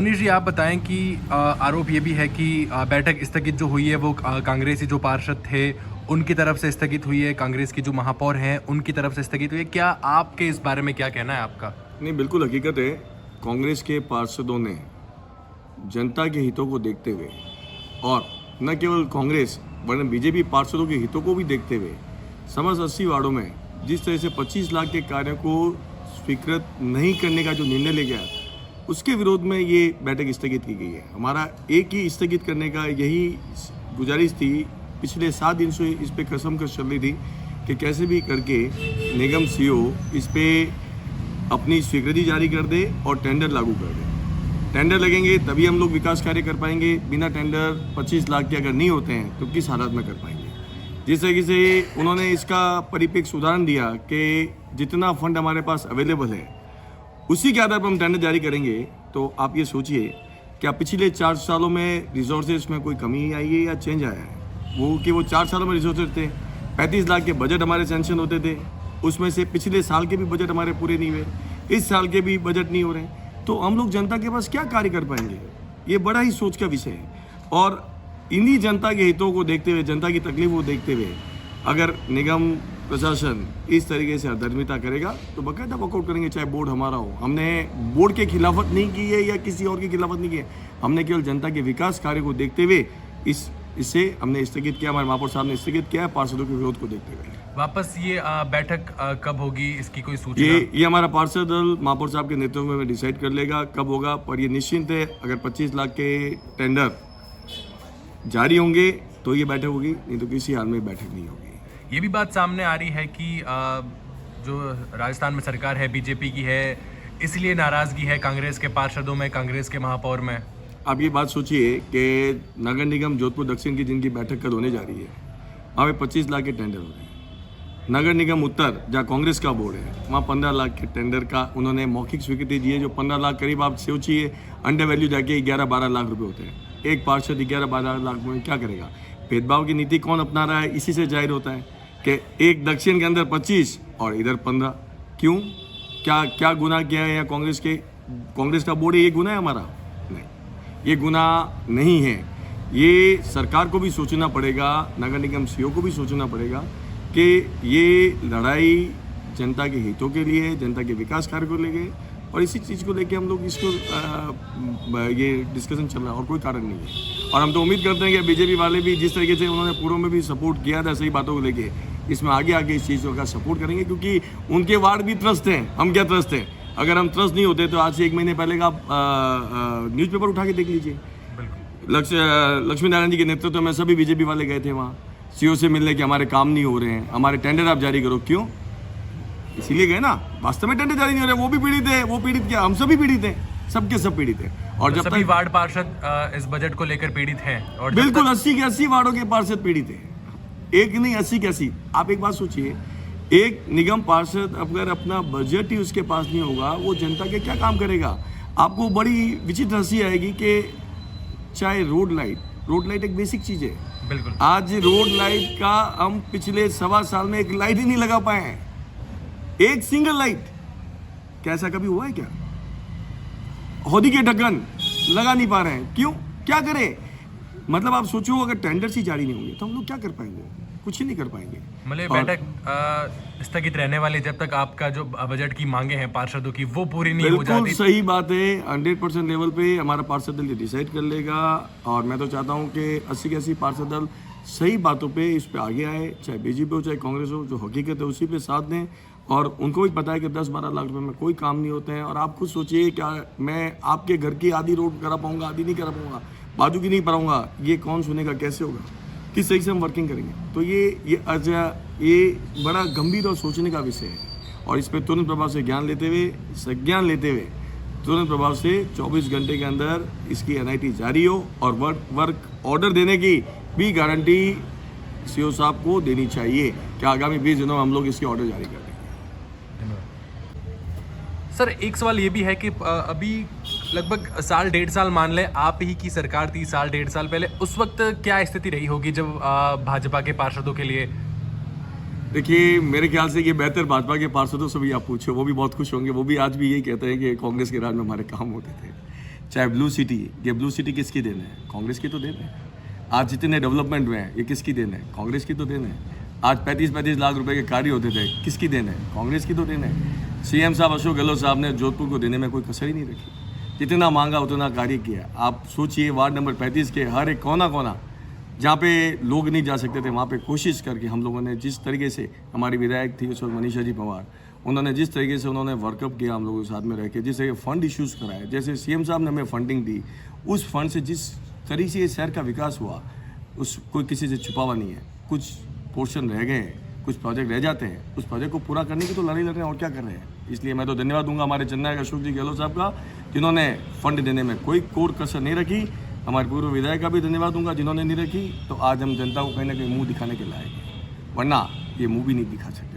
मनीष जी, आप बताएं कि आरोप ये भी है कि बैठक स्थगित जो हुई है वो कांग्रेसी जो पार्षद थे उनकी तरफ से स्थगित हुई है, कांग्रेस की जो महापौर हैं उनकी तरफ से स्थगित हुई है। क्या आपके इस बारे में क्या कहना है आपका? नहीं, बिल्कुल हकीकत है। कांग्रेस के पार्षदों ने जनता के हितों को देखते हुए और न केवल कांग्रेस वरन बीजेपी पार्षदों के हितों को भी देखते हुए समस्त 80 वार्डों में जिस तरह से 25 लाख के कार्य को स्वीकृत नहीं करने का जो निर्णय ले गया, उसके विरोध में ये बैठक स्थगित की गई है। हमारा एक ही स्थगित करने का यही गुजारिश थी। पिछले 7 दिन से इस पे कसम कस चल रही थी कि कैसे भी करके निगम सीईओ इस पे अपनी स्वीकृति जारी कर दे और टेंडर लागू कर दे। टेंडर लगेंगे तभी हम लोग विकास कार्य कर पाएंगे। बिना टेंडर 25 लाख के अगर नहीं होते हैं तो किस हालत में कर पाएंगे। जिस तरीके से उन्होंने इसका परिप्रेक्ष्य उदाहरण दिया कि जितना फंड हमारे पास अवेलेबल है उसी के आधार पर हम टेंडर जारी करेंगे, तो आप ये सोचिए क्या पिछले 4 सालों में रिसोर्सेज में कोई कमी आई है या चेंज आया है। वो 4 सालों में रिसोर्सेज थे, 35 लाख के बजट हमारे सैंक्शन होते थे, उसमें से पिछले साल के भी बजट हमारे पूरे नहीं हुए, इस साल के भी बजट नहीं हो रहे, तो हम लोग जनता के पास क्या कार्य कर पाएंगे। ये बड़ा ही सोच का विषय है। और इन्हीं जनता के हितों को देखते हुए, जनता की तकलीफ को देखते हुए अगर निगम प्रशासन इस तरीके से अधर्मिता करेगा तो बाकायदा वर्कआउट करेंगे, चाहे बोर्ड हमारा हो। हमने बोर्ड के खिलाफत नहीं की है या किसी और की खिलाफत नहीं की है, हमने केवल जनता के विकास कार्य को देखते हुए इससे हमने स्थगित किया। हमारे महापौर साहब ने स्थगित किया है पार्षदों के विरोध को देखते हुए। वापस ये बैठक कब होगी, इसकी कोई सूचना? ये हमारा पार्षद दल महापौर साहब के नेतृत्व में डिसाइड कर लेगा कब होगा, पर ये निश्चिंत है अगर 25 लाख के टेंडर जारी होंगे तो ये बैठक होगी, नहीं तो किसी हाल में बैठक नहीं होगी। ये भी बात सामने आ रही है कि जो राजस्थान में सरकार है बीजेपी की है, इसलिए नाराजगी है कांग्रेस के पार्षदों में, कांग्रेस के महापौर में। आप ये बात सोचिए कि नगर निगम जोधपुर दक्षिण की जिनकी बैठक कल होने जा रही है, वहाँ पे 25 लाख के टेंडर हो रहे हैं। नगर निगम उत्तर जहाँ कांग्रेस का बोर्ड है, वहाँ 15 लाख के टेंडर का उन्होंने मौखिक स्वीकृति दी है। जो 15 लाख करीब आप सोचिए अंडर वैल्यू जाके 11-12 लाख रुपए होते हैं। एक पार्षद 11-12 लाख में क्या करेगा। भेदभाव की नीति कौन अपना रहा है, इसी से जाहिर होता है कि एक दक्षिण के अंदर 25 और इधर 15। क्यों, क्या गुनाह किया है या कांग्रेस का बोर्ड है, ये गुनाह है हमारा? नहीं, ये गुनाह नहीं है। ये सरकार को भी सोचना पड़ेगा, नगर निगम सीईओ को भी सोचना पड़ेगा कि ये लड़ाई जनता के हितों के लिए, जनता के विकास कार्य को लेके, और इसी चीज़ को लेके हम लोग इसको ये डिस्कशन चल रहा है और कोई कारण नहीं है। और हम तो उम्मीद करते हैं कि बीजेपी वाले भी जिस तरीके से उन्होंने पूर्व में भी सपोर्ट किया था सही बातों को लेके, इसमें आगे इस चीज़ का सपोर्ट करेंगे, क्योंकि उनके वार्ड भी त्रस्त हैं। हम क्या त्रस्त हैं? अगर हम त्रस्त नहीं होते तो आज से 1 महीने पहले का आप न्यूज़पेपर उठा के देख लीजिए। लक्ष्मी नारायण जी के नेतृत्व में सभी बीजेपी वाले गए थे वहाँ सीईओ से मिलने के, हमारे काम नहीं हो रहे हैं, हमारे टेंडर आप जारी करो। क्यों? इसीलिए गए ना। वास्तव में टेंडर जारी नहीं हो रहे, वो भी पीड़ित है, वो पीड़ित क्या, हम सभी पीड़ित हैं, सबके सब पीड़ित हैं। और जब सभी वार्ड पार्षद इस बजट को लेकर पीड़ित हैं। और बिल्कुल 80 के 80 वार्डों के पार्षद पीड़ित हैं, एक नहीं 80 के 80। आप एक बात सोचिए, एक निगम पार्षद अगर अपना बजट ही उसके पास नहीं होगा, वो जनता के क्या काम करेगा। आपको बड़ी विचित्र हंसी आएगी कि चाहे रोड लाइट एक बेसिक चीज है। बिल्कुल, आज रोड लाइट का हम पिछले 1.25 साल में एक लाइट ही नहीं लगा पाए हैं, एक सिंगल लाइट। क्या ऐसा कभी हुआ है क्या? हौदी के ढक्कन लगा नहीं पा रहे हैं, क्यों, क्या करें। मतलब आप सोचो अगर टेंडर्स ही जारी नहीं होंगे तो हम लोग क्या कर पाएंगे, कुछ ही नहीं कर पाएंगे। मतलब बैठक स्थगित रहने वाली जब तक आपका जो बजट की मांगे हैं पार्षदों की वो पूरी नहीं हो जाती। सही बात है, 100% लेवल पे हमारा पार्षद दल ये डिसाइड कर लेगा। और मैं तो चाहता हूँ कि 80 के 80 पार्षद दल सही बातों पे इस पे आगे आए, चाहे बीजेपी हो चाहे कांग्रेस हो, जो हकीकत है उसी पे साथ दें। और उनको भी पता है कि 10-12 लाख रुपए में कोई काम नहीं होते हैं। और आप खुद सोचिए, क्या मैं आपके घर की आधी रोड करा पाऊंगा, आधी नहीं करा पाऊंगा, बाजू की नहीं कराऊंगा, ये कौन सुनेगा, कैसे होगा, किस सही से हम वर्किंग करेंगे। तो ये बड़ा गंभीर और सोचने का विषय है। और इस पर तुरंत प्रभाव से संज्ञान लेते हुए तुरंत प्रभाव से 24 घंटे के अंदर इसकी NIT जारी हो और वर्क ऑर्डर देने की भी गारंटी सीईओ साहब को देनी चाहिए कि आगामी 20 दिनों में हम लोग इसके ऑर्डर जारी कर देंगे। सर, एक सवाल ये भी है कि अभी लगभग 1.5 साल मान लें आप ही की सरकार थी, 1.5 साल पहले, उस वक्त क्या स्थिति रही होगी जब भाजपा के पार्षदों के लिए? देखिए, मेरे ख्याल से ये बेहतर भाजपा के पार्षदों से भी आप पूछो, वो भी बहुत खुश होंगे। वो भी आज भी यही कहते हैं कि कांग्रेस के राज में हमारे काम होते थे। चाहे ब्लू सिटी, ये ब्लू सिटी किसकी देन है? कांग्रेस की तो देन है। आज जितने डेवलपमेंट हुए हैं ये किसकी देन है? कांग्रेस की तो देन है। आज 35-35 लाख रुपए के कार्य होते थे, किसकी देन है? कांग्रेस की तो देन है। सीएम साहब अशोक गहलोत साहब ने जोधपुर को देने में कोई कसर ही नहीं रखी, जितना मांगा उतना कार्य किया। आप सोचिए वार्ड नंबर 35 के हर एक कोना कोना जहाँ पे लोग नहीं जा सकते थे, वहाँ पे कोशिश करके हम लोगों ने जिस तरीके से, हमारी विधायक थी उस वक्त मनीषा जी पवार, उन्होंने जिस तरीके से उन्होंने वर्कअप किया हम लोगों के साथ में रह के, जिस फंड इश्यूज़ कराए, जैसे सीएम साहब ने हमें फंडिंग दी, उस फंड से जिस तरीके से शहर का विकास हुआ, उस कोई किसी से छुपा हुआ नहीं है। कुछ पोर्शन रह गए हैं, कुछ प्रोजेक्ट रह जाते हैं, उस प्रोजेक्ट को पूरा करने की तो लड़ाई लड़ रहे हैं और क्या कर रहे हैं। इसलिए मैं तो धन्यवाद दूंगा हमारे जननायक अशोक जी गहलोत साहब का, जिन्होंने फंड देने में कोई कोर कसर नहीं रखी। हमारे पूर्व विधायक का भी धन्यवाद दूंगा जिन्होंने नहीं रखी। तो आज हम जनता को कहीं ना कहीं मुंह दिखाने के लायक हैं, वरना ये मुंह भी नहीं दिखा सकते।